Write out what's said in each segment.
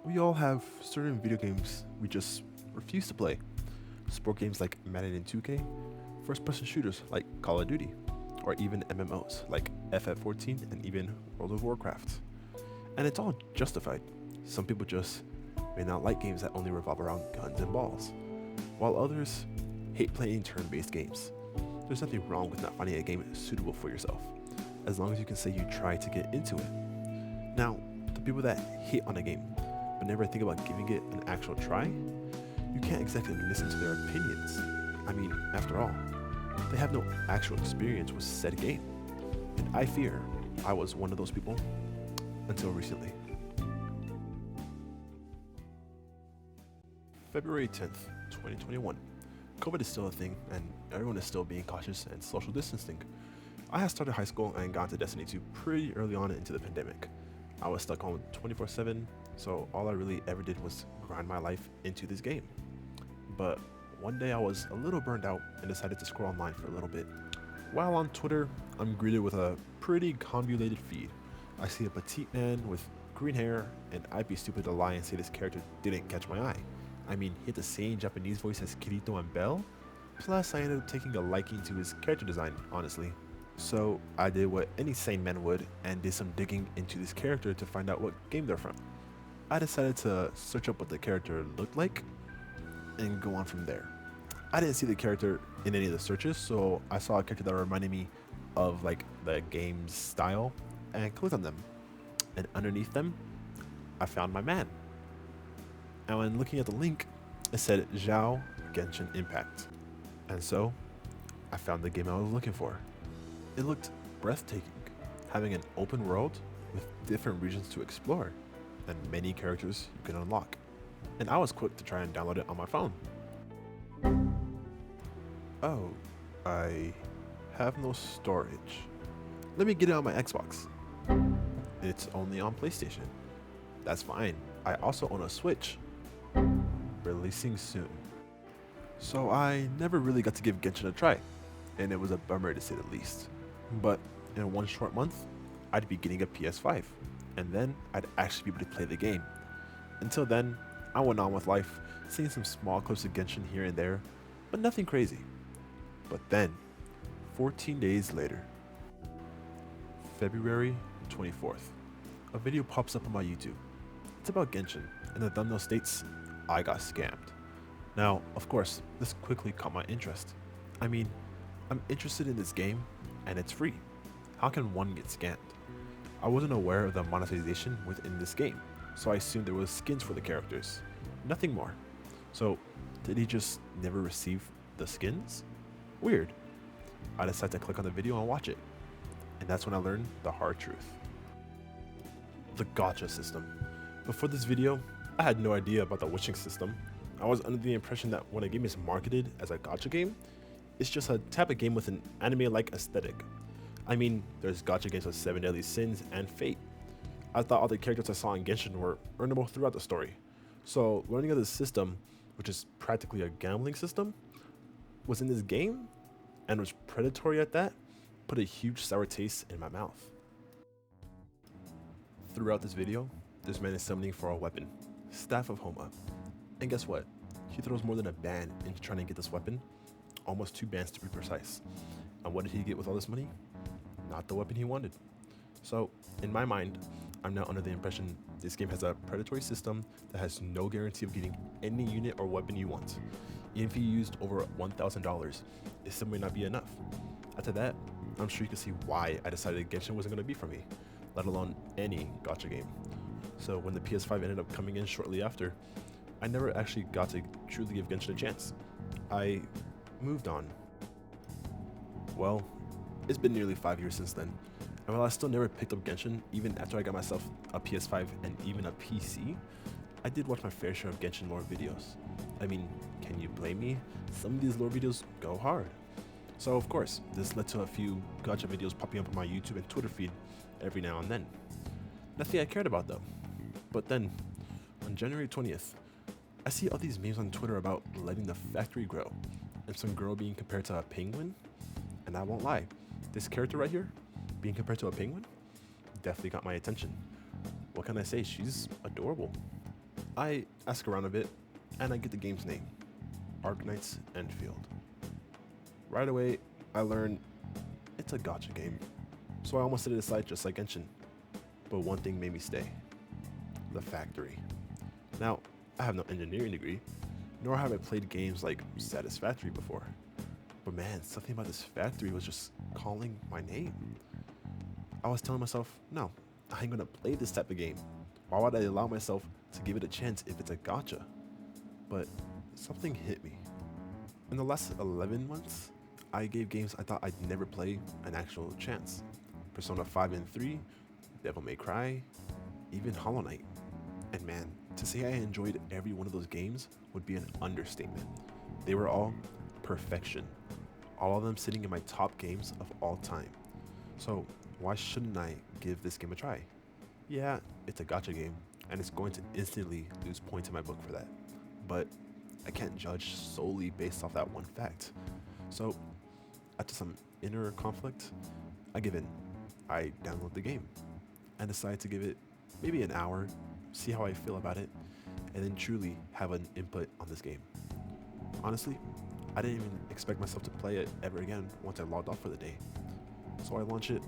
We all have certain video games we just refuse to play. Sport games like Madden and 2K, first person shooters like Call of Duty, or even MMOs like FF14 and even World of Warcraft. And it's all justified. Some people just may not like games that only revolve around guns and balls, while others hate playing turn based games. There's nothing wrong with not finding a game suitable for yourself, as long as you can say you tried to get into it. Now, the people that hate on a game but never think about giving it an actual try, you can't exactly listen to their opinions. I mean, after all, they have no actual experience with said game. And I fear I was one of those people until recently. February 10th, 2021. COVID is still a thing, and everyone is still being cautious and social distancing. I had started high school and got to Destiny 2 pretty early on into the pandemic. I was stuck home 24/7, so all I really ever did was grind my life into this game. But one day I was a little burned out and decided to scroll online for a little bit. While on Twitter, I'm greeted with a pretty convoluted feed. I see a petite man with green hair, and I'd be stupid to lie and say this character didn't catch my eye. I mean, he had the same Japanese voice as Kirito and Bell, plus I ended up taking a liking to his character design, honestly. So I did what any sane man would and did some digging into this character to find out what game they're from. I decided to search up what the character looked like and go on from there. I didn't see the character in any of the searches, so I saw a character that reminded me of like the game's style and clicked on them. And underneath them, I found my man. And when looking at the link, it said Zhao Genshin Impact. And so, I found the game I was looking for. It looked breathtaking, having an open world with different regions to explore and many characters you can unlock. And I was quick to try and download it on my phone. Oh, I have no storage. Let me get it on my Xbox. It's only on PlayStation. That's fine. I also own a Switch. Releasing soon. So I never really got to give Genshin a try, and it was a bummer to say the least. But in one short month, I'd be getting a PS5, and then I'd actually be able to play the game. Until then, I went on with life, seeing some small clips of Genshin here and there, but nothing crazy. But then, 14 days later, February 24th, a video pops up on my YouTube. It's about Genshin, and the thumbnail states, "I got scammed." Now, of course, this quickly caught my interest. I mean, I'm interested in this game, and it's free. How can one get scammed? I wasn't aware of the monetization within this game, so I assumed there was skins for the characters. Nothing more. So, did he just never receive the skins? Weird. I decided to click on the video and watch it. And that's when I learned the hard truth. The gacha system. Before this video, I had no idea about the wishing system. I was under the impression that when a game is marketed as a gacha game, it's just a type of game with an anime-like aesthetic. I mean, there's gacha games like 7 Deadly Sins and Fate. I thought all the characters I saw in Genshin were earnable throughout the story. So learning of this system, which is practically a gambling system, was in this game, and was predatory at that, put a huge sour taste in my mouth. Throughout this video, this man is summoning for a weapon, Staff of Homa. And guess what? He throws more than a band into trying to get this weapon, almost 2 bands to be precise. And what did he get with all this money? Not the weapon he wanted. So, in my mind, I'm now under the impression this game has a predatory system that has no guarantee of getting any unit or weapon you want. Even if you used over $1,000, it still may not be enough. After that, I'm sure you can see why I decided Genshin wasn't going to be for me, let alone any gacha game. So when the PS5 ended up coming in shortly after, I never actually got to truly give Genshin a chance. I moved on. Well, it's been nearly 5 years since then, and while I still never picked up Genshin, even after I got myself a PS5 and even a PC, I did watch my fair share of Genshin lore videos. I mean, can you blame me? Some of these lore videos go hard. So of course, this led to a few gacha videos popping up on my YouTube and Twitter feed every now and then. Nothing I cared about though. But then, on January 20th, I see all these memes on Twitter about letting the factory grow, and some girl being compared to a penguin, and I won't lie, this character right here, being compared to a penguin, definitely got my attention. What can I say, she's adorable. I ask around a bit, and I get the game's name, Arknights Endfield. Right away, I learn it's a gacha game, so I almost set it aside just like Genshin. But one thing made me stay, the factory. Now, I have no engineering degree, nor have I played games like Satisfactory before. But man, something about this factory was just calling my name. I was telling myself, no, I ain't gonna play this type of game. Why would I allow myself to give it a chance if it's a gacha? But something hit me. In the last 11 months, I gave games I thought I'd never play an actual chance. Persona 5 and 3, Devil May Cry, even Hollow Knight. And man, to say I enjoyed every one of those games would be an understatement. They were all perfection. All of them sitting in my top games of all time. So why shouldn't I give this game a try? Yeah, it's a gacha game, and it's going to instantly lose points in my book for that. But I can't judge solely based off that one fact. So after some inner conflict, I give in. I download the game and decide to give it maybe an hour, see how I feel about it, and then truly have an input on this game. Honestly, I didn't even expect myself to play it ever again once I logged off for the day. So I launch it,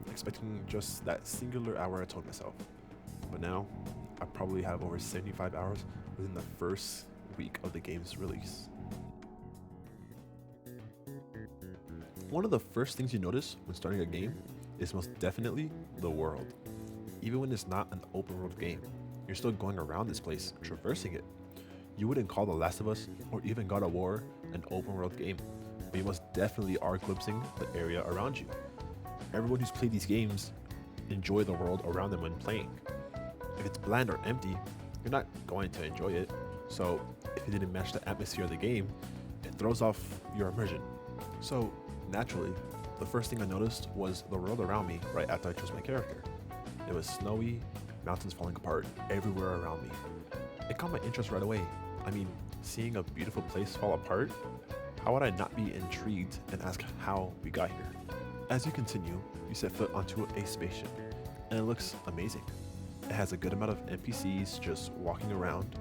expecting just that singular hour I told myself. But now, I probably have over 75 hours within the first week of the game's release. One of the first things you notice when starting a game is most definitely the world. Even when it's not an open world game, you're still going around this place, traversing it. You wouldn't call The Last of Us or even God of War an open world game, but you most definitely are glimpsing the area around you. Everyone who's played these games enjoy the world around them when playing. If it's bland or empty, you're not going to enjoy it. So if it didn't match the atmosphere of the game, it throws off your immersion. So naturally, the first thing I noticed was the world around me right after I chose my character. It was snowy, mountains falling apart everywhere around me. It caught my interest right away. I mean, seeing a beautiful place fall apart, how would I not be intrigued and ask how we got here? As you continue, you set foot onto a spaceship, and it looks amazing. It has a good amount of NPCs just walking around,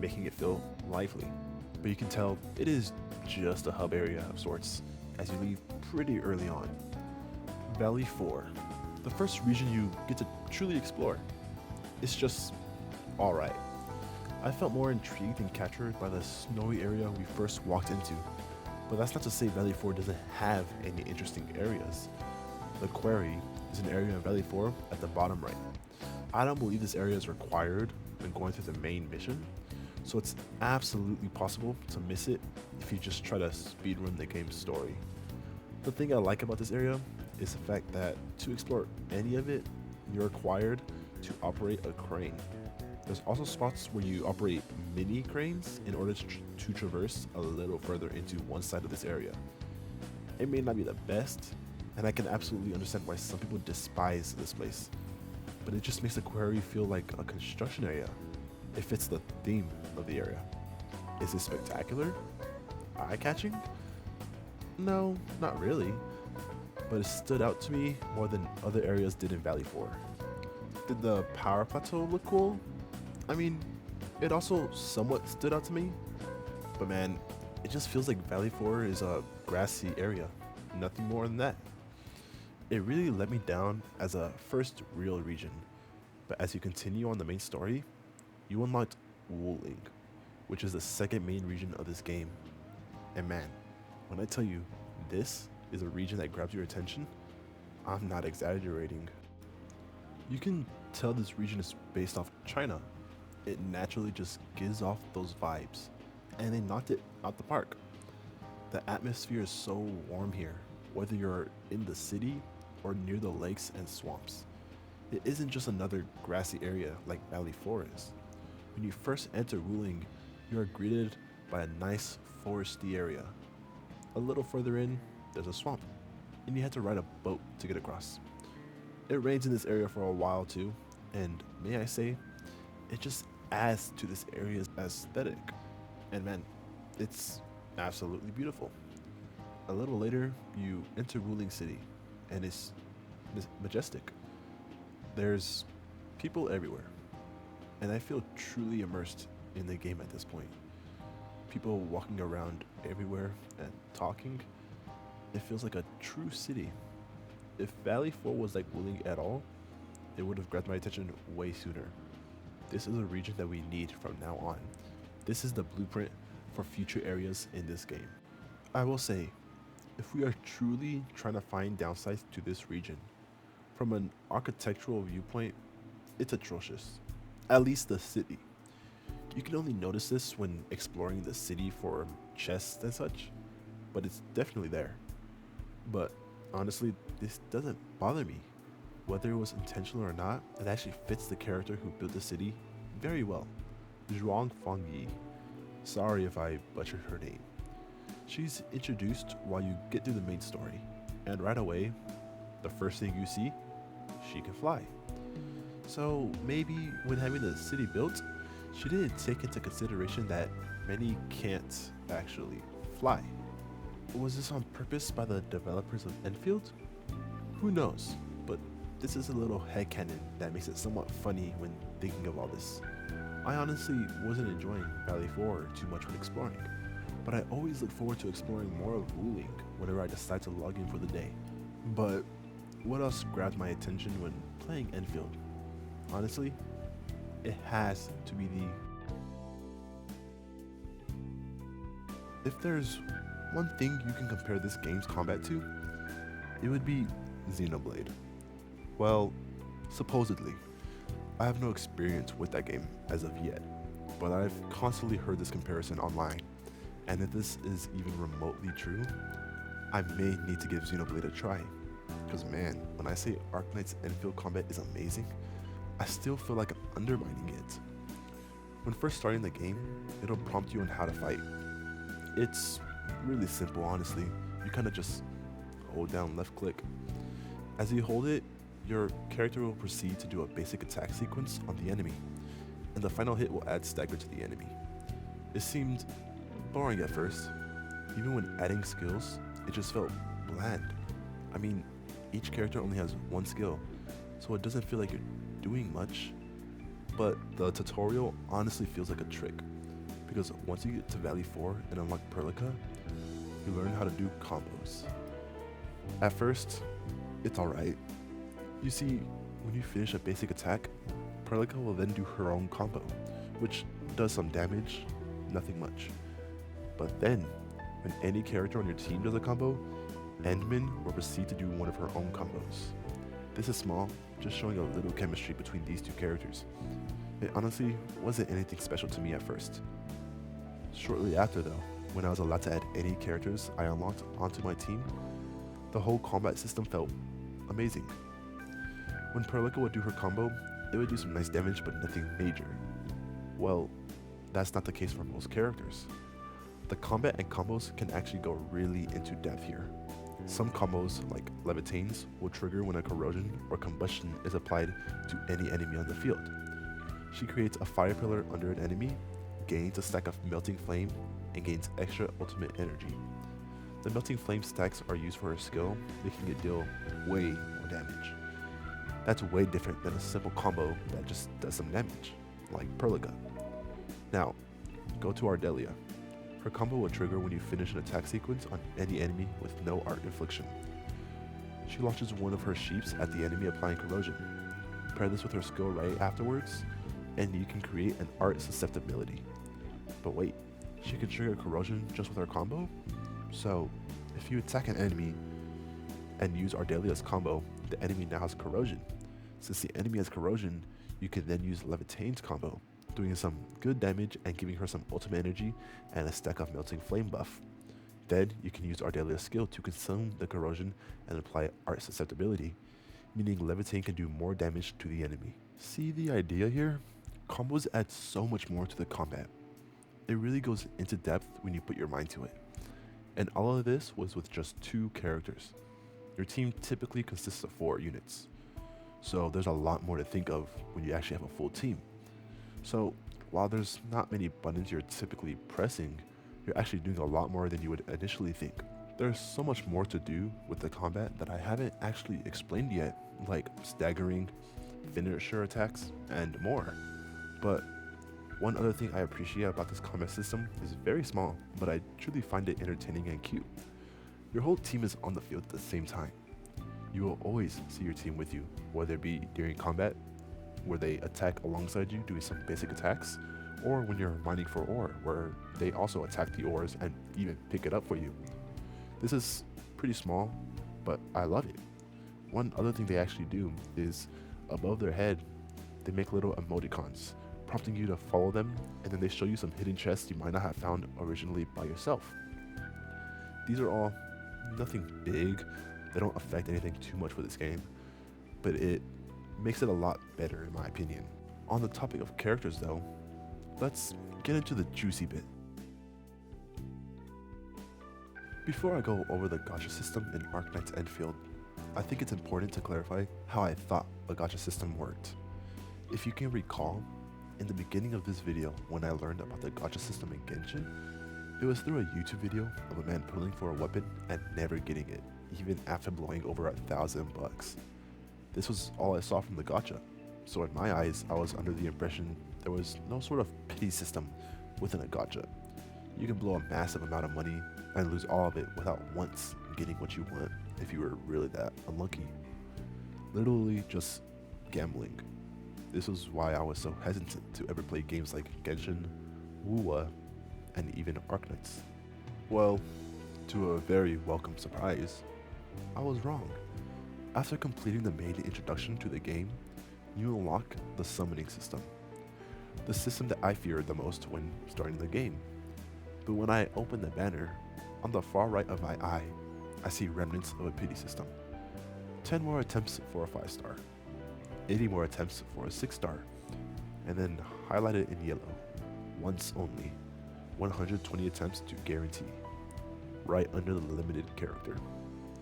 making it feel lively. But you can tell it is just a hub area of sorts as you leave pretty early on. Valley 4, the first region you get to truly explore. It's just alright. I felt more intrigued and captured by the snowy area we first walked into, but that's not to say Valley 4 doesn't have any interesting areas. The Quarry is an area in Valley 4 at the bottom right. I don't believe this area is required when going through the main mission, so it's absolutely possible to miss it if you just try to speedrun the game's story. The thing I like about this area is the fact that to explore any of it, you're required to operate a crane. There's also spots where you operate mini cranes in order to traverse a little further into one side of this area. It may not be the best, and I can absolutely understand why some people despise this place, but it just makes the quarry feel like a construction area. It fits the theme of the area. Is it spectacular? Eye-catching? No, not really, but it stood out to me more than other areas did in Valley 4. Did the power plateau look cool? I mean, it also somewhat stood out to me, but man, it just feels like Valley 4 is a grassy area, nothing more than that. It really let me down as a first real region, but as you continue on the main story, you unlocked Wuling, which is the second main region of this game. And man, when I tell you this is a region that grabs your attention, I'm not exaggerating. You can tell this region is based off China. It naturally just gives off those vibes, and they knocked it out the park. The atmosphere is so warm here, whether you're in the city or near the lakes and swamps. It isn't just another grassy area like Valley 4 is. When you first enter Wuling, you are greeted by a nice foresty area. A little further in, there's a swamp, and you had to ride a boat to get across. It rains in this area for a while too, and may I say, it just adds to this area's aesthetic. And man, it's absolutely beautiful. A little later, you enter Wuling City, and it's majestic. There's people everywhere. and I feel truly immersed in the game at this point. People walking around everywhere and talking, it feels like a true city. If Valley 4 was like Wuling at all, it would have grabbed my attention way sooner. This is a region that we need from now on. This is the blueprint for future areas in this game. I will say, if we are truly trying to find downsides to this region, from an architectural viewpoint, it's atrocious. At least the city. You can only notice this when exploring the city for chests and such, but it's definitely there. But honestly, this doesn't bother me. Whether it was intentional or not, it actually fits the character who built the city very well. Zhuang Fangyi. Sorry if I butchered her name. She's introduced while you get through the main story, and right away, the first thing you see, she can fly. So maybe when having the city built, she didn't take into consideration that many can't actually fly. Was this on purpose by the developers of Enfield? Who knows, but this is a little headcanon that makes it somewhat funny when thinking of all this. I honestly wasn't enjoying Valley 4 too much when exploring, but I always look forward to exploring more of Wuling whenever I decide to log in for the day. But what else grabbed my attention when playing Enfield? Honestly, it has to be If there's one thing you can compare this game's combat to, it would be Xenoblade. Well, supposedly. I have no experience with that game as of yet, but I've constantly heard this comparison online, and if this is even remotely true, I may need to give Xenoblade a try. Because man, when I say Arknights Endfield combat is amazing, I still feel like I'm undermining it. When first starting the game, it'll prompt you on how to fight. It's really simple, honestly. You kind of just hold down left click. As you hold it, your character will proceed to do a basic attack sequence on the enemy, and the final hit will add stagger to the enemy. It seemed boring at first. Even when adding skills, it just felt bland. I mean, each character only has one skill, so it doesn't feel like you're doing much. But the tutorial honestly feels like a trick, because once you get to Valley 4 and unlock Perlica, you learn how to do combos. At first, it's alright. You see, when you finish a basic attack, Perlica will then do her own combo, which does some damage, nothing much. But then, when any character on your team does a combo, Endman will proceed to do one of her own combos. This is small, just showing a little chemistry between these two characters. It honestly wasn't anything special to me at first. Shortly after though, when I was allowed to add any characters I unlocked onto my team, the whole combat system felt amazing. When Perlica would do her combo, it would do some nice damage but nothing major. Well, that's not the case for most characters. The combat and combos can actually go really into depth here. Some combos, like Levitains, will trigger when a corrosion or combustion is applied to any enemy on the field. She creates a fire pillar under an enemy, gains a stack of melting flame, and gains extra ultimate energy. The melting flame stacks are used for her skill, making it deal way more damage. That's way different than a simple combo that just does some damage, like Perlica. Now, go to Ardelia. Her combo will trigger when you finish an attack sequence on any enemy with no art infliction. She launches one of her sheeps at the enemy applying corrosion. Pair this with her skill right afterwards, and you can create an art susceptibility. But wait, she can trigger corrosion just with her combo? So, if you attack an enemy and use Ardelia's combo, the enemy now has corrosion. Since the enemy has corrosion, you can then use Levitain's combo, doing some good damage and giving her some ultimate energy and a stack of melting flame buff. Then you can use Ardelia's skill to consume the corrosion and apply art susceptibility, meaning Levitain can do more damage to the enemy. See the idea here? Combos add so much more to the combat. It really goes into depth when you put your mind to it. And all of this was with just 2 characters. Your team typically consists of 4 units. So there's a lot more to think of when you actually have a full team. So while there's not many buttons you're typically pressing, you're actually doing a lot more than you would initially think. There's so much more to do with the combat that I haven't actually explained yet, like staggering, finisher attacks, and more. But one other thing I appreciate about this combat system is very small, but I truly find it entertaining and cute. Your whole team is on the field at the same time. You will always see your team with you, whether it be during combat, where they attack alongside you doing some basic attacks, or when you're mining for ore, where they also attack the ores and even pick it up for you. This is pretty small, but I love it. One other thing they actually do is, above their head, they make little emoticons, prompting you to follow them, and then they show you some hidden chests you might not have found originally by yourself. These are all nothing big, they don't affect anything too much with this game, but it makes it a lot better in my opinion. On the topic of characters though, let's get into the juicy bit. Before I go over the gacha system in Arknights Endfield, I think it's important to clarify how I thought a gacha system worked. If you can recall, in the beginning of this video when I learned about the gacha system in Genshin, it was through a YouTube video of a man pulling for a weapon and never getting it, even after blowing over $1,000. This was all I saw from the gacha, so in my eyes I was under the impression there was no sort of pity system within a gacha. You can blow a massive amount of money and lose all of it without once getting what you want if you were really that unlucky. Literally just gambling. This was why I was so hesitant to ever play games like Genshin, Wuwa, and even Arknights. Well, to a very welcome surprise, I was wrong. After completing the main introduction to the game, you unlock the summoning system. The system that I feared the most when starting the game. But when I open the banner, on the far right of my eye, I see remnants of a pity system. 10 more attempts for a 5-star. 80 more attempts for a 6-star, and then highlighted in yellow, once only, 120 attempts to guarantee, right under the limited character.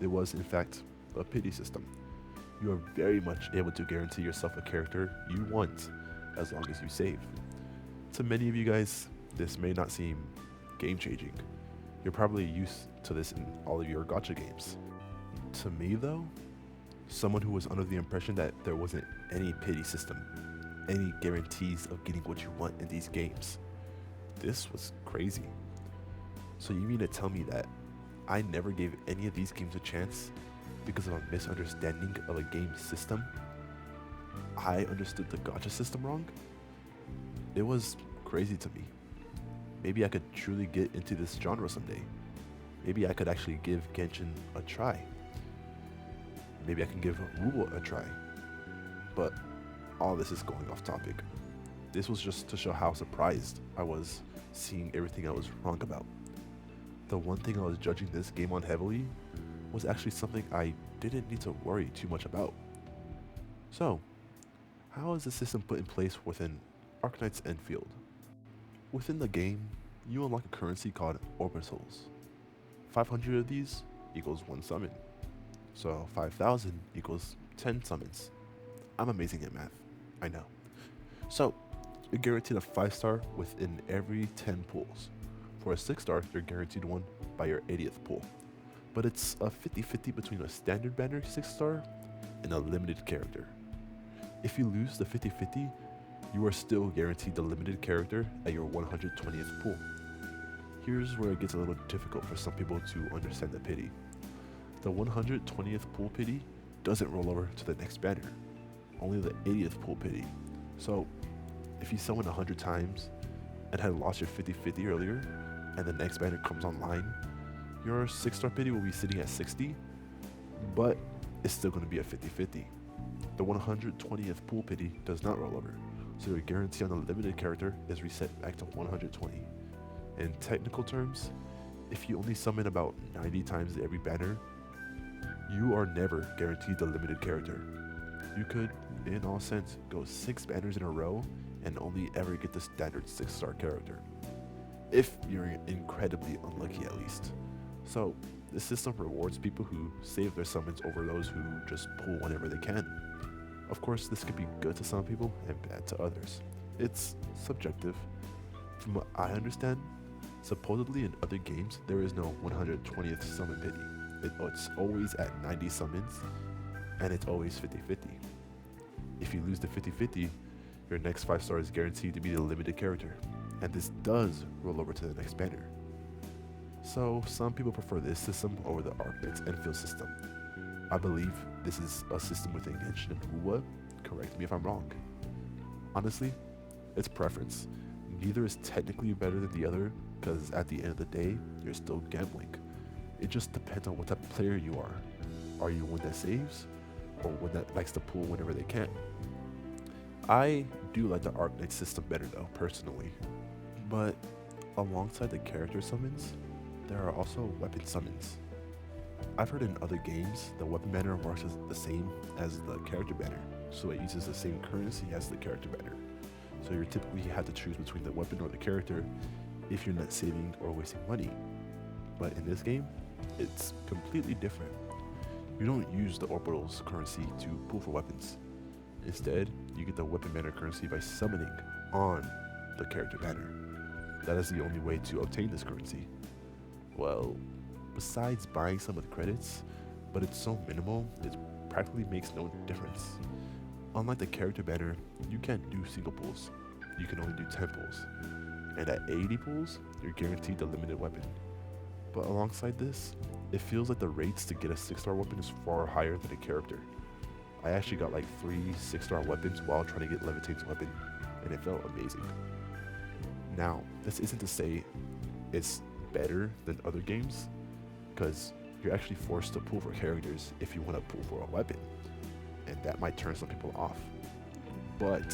It was in fact a pity system. You are very much able to guarantee yourself a character you want, as long as you save. To many of you guys, this may not seem game changing. You're probably used to this in all of your gacha games. To me though, someone who was under the impression that there wasn't any pity system, any guarantees of getting what you want in these games. This was crazy. So you mean to tell me that I never gave any of these games a chance because of a misunderstanding of a game system? I understood the gacha system wrong? It was crazy to me. Maybe I could truly get into this genre someday. Maybe I could actually give Genshin a try. Maybe I can give Wuling a try. But all this is going off topic. This was just to show how surprised I was seeing everything I was wrong about. The one thing I was judging this game on heavily was actually something I didn't need to worry too much about. So, how is the system put in place within Arknights Endfield? Within the game, you unlock a currency called orbitals. 500 of these equals 1 summon. So 5,000 equals 10 summons. I'm amazing at math, I know. So, you're guaranteed a 5-star within every 10 pulls. For a 6-star, you're guaranteed one by your 80th pull. But it's a 50-50 between a standard banner 6-star and a limited character. If you lose the 50-50, you are still guaranteed the limited character at your 120th pull. Here's where it gets a little difficult for some people to understand the pity. The 120th pull pity doesn't roll over to the next banner, only the 80th pull pity. So if you summon 100 times and had lost your 50-50 earlier, and the next banner comes online, your 6-star pity will be sitting at 60, but it's still going to be a 50-50. The 120th pull pity does not roll over, so your guarantee on the limited character is reset back to 120. In technical terms, if you only summon about 90 times every banner, you are never guaranteed the limited character. You could, in all sense, go 6 banners in a row and only ever get the standard 6-star character. If you're incredibly unlucky at least. So, this system rewards people who save their summons over those who just pull whenever they can. Of course, this could be good to some people and bad to others. It's subjective. From what I understand, supposedly in other games, there is no 120th summon pity. It's always at 90 summons, and it's always 50-50. If you lose the 50-50, Your next 5 star is guaranteed to be the limited character, and this does roll over to the next banner. So some people prefer this system over the Arknights Endfield system. I believe this is a system within Genshin and Uwa, correct me if I'm wrong. Honestly, it's preference. Neither is technically better than the other, because at the end of the day, you're still gambling. It just depends on what type of player you are. Are you one that saves, or one that likes to pull whenever they can? I do like the Arknights system better though, personally. But alongside the character summons, there are also weapon summons. I've heard in other games, the weapon banner works as the same as the character banner, so it uses the same currency as the character banner. So you typically have to choose between the weapon or the character if you're not saving or wasting money. But in this game, it's completely different. You don't use the orbital's currency to pull for weapons. Instead, you get the weapon banner currency by summoning on the character banner. That is the only way to obtain this currency. Well, besides buying some of the credits, but it's so minimal, it practically makes no difference. Unlike the character banner, you can't do single pulls, you can only do 10 pulls. And at 80 pulls, you're guaranteed the limited weapon. But alongside this, it feels like the rates to get a 6-star weapon is far higher than a character. I actually got like 3 6-star weapons while trying to get Levitate's weapon, and it felt amazing. Now, this isn't to say it's better than other games, because you're actually forced to pull for characters if you want to pull for a weapon, and that might turn some people off. But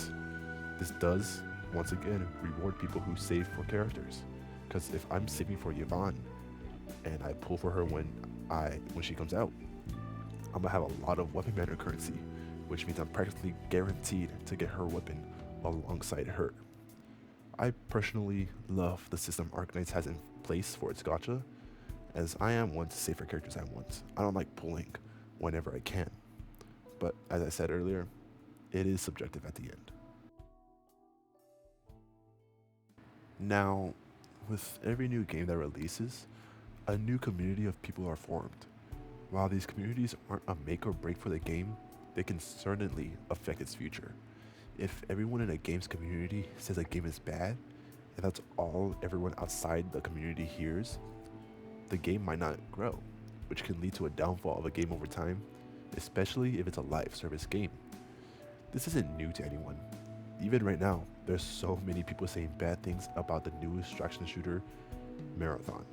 this does, once again, reward people who save for characters, because if I'm saving for Yvonne and I pull for her when she comes out, I'm gonna have a lot of weapon banner currency, which means I'm practically guaranteed to get her weapon alongside her. I personally love the system Arknights has in place for its gacha, as I am one to save for characters I want. I don't like pulling whenever I can, but as I said earlier, it is subjective at the end. Now, with every new game that releases, a new community of people are formed. While these communities aren't a make or break for the game, they can certainly affect its future. If everyone in a game's community says a game is bad, and that's all everyone outside the community hears, the game might not grow, which can lead to a downfall of a game over time, especially if it's a live service game. This isn't new to anyone. Even right now, there's so many people saying bad things about the newest extraction shooter, Marathon.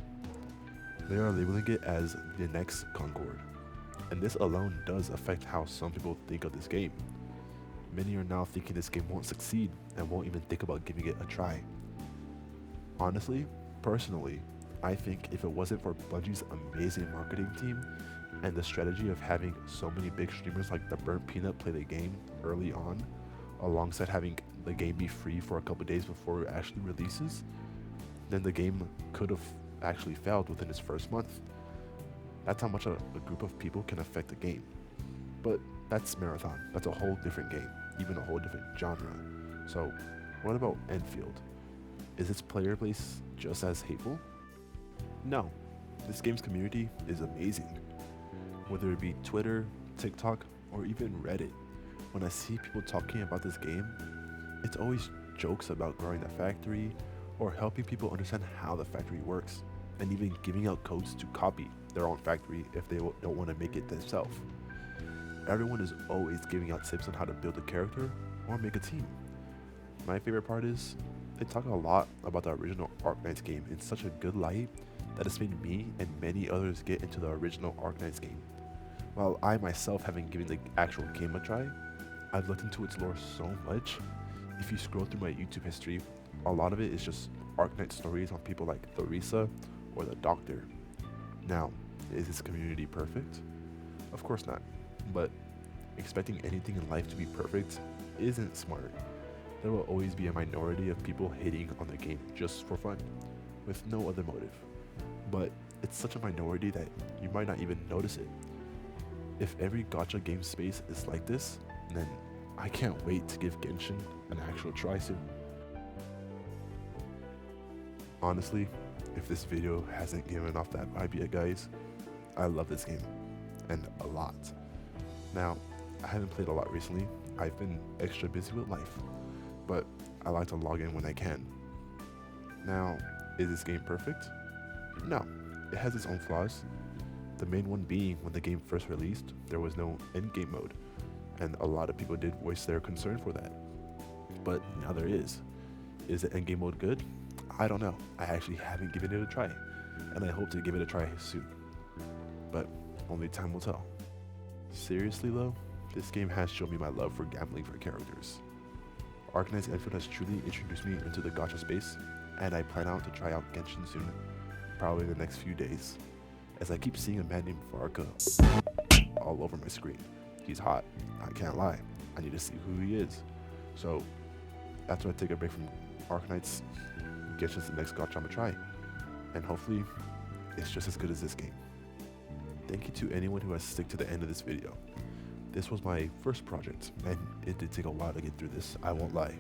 They are labeling it as the next Concord, and this alone does affect how some people think of this game. Many are now thinking this game won't succeed and won't even think about giving it a try. Honestly, personally, I think if it wasn't for Bungie's amazing marketing team and the strategy of having so many big streamers like the Burnt Peanut play the game early on, alongside having the game be free for a couple days before it actually releases, then the game could have actually failed within its first month. That's how much a group of people can affect a game. But that's Marathon. That's a whole different game, even a whole different genre. So what about Enfield? Is its player base just as hateful? No, this game's community is amazing. Whether it be Twitter, TikTok, or even Reddit, when I see people talking about this game, it's always jokes about growing the factory or helping people understand how the factory works, and even giving out codes to copy their own factory if they don't want to make it themselves. Everyone is always giving out tips on how to build a character or make a team. My favorite part is, they talk a lot about the original Arknights game in such a good light that it's made me and many others get into the original Arknights game. While I myself haven't given the actual game a try, I've looked into its lore so much. If you scroll through my YouTube history, a lot of it is just Arknight stories on people like Theresa or the Doctor. Now, is this community perfect? Of course not, but expecting anything in life to be perfect isn't smart. There will always be a minority of people hating on the game just for fun, with no other motive. But it's such a minority that you might not even notice it. If every gacha game space is like this, then I can't wait to give Genshin an actual try soon. Honestly, if this video hasn't given off that vibe yet, guys, I love this game, and a lot. Now, I haven't played a lot recently. I've been extra busy with life, but I like to log in when I can. Now, is this game perfect? No, it has its own flaws. The main one being when the game first released, there was no endgame mode, and a lot of people did voice their concern for that. But now there is. Is the endgame mode good? I don't know. I actually haven't given it a try, and I hope to give it a try soon. But only time will tell. Seriously though, this game has shown me my love for gambling for characters. Arknights Endfield has truly introduced me into the gacha space, and I plan out to try out Genshin soon, probably in the next few days, as I keep seeing a man named Varka all over my screen. He's hot, I can't lie. I need to see who he is. So after I take a break from Arknights, Genshin's the next gacha I'm gonna try, and hopefully it's just as good as this game. Thank you to anyone who has stuck to the end of this video. This was my first project, and it did take a while to get through this, I won't lie.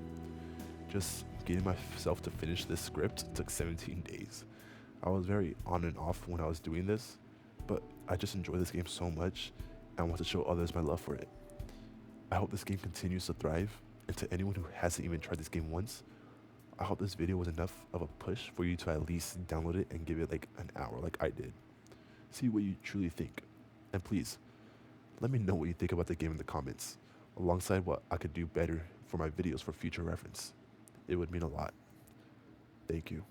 Just getting myself to finish this script took 17 days. I was very on and off when I was doing this, but I just enjoy this game so much and want to show others my love for it. I hope this game continues to thrive, and to anyone who hasn't even tried this game once, I hope this video was enough of a push for you to at least download it and give it like an hour like I did. See what you truly think, and please, let me know what you think about the game in the comments, alongside what I could do better for my videos for future reference. It would mean a lot. Thank you.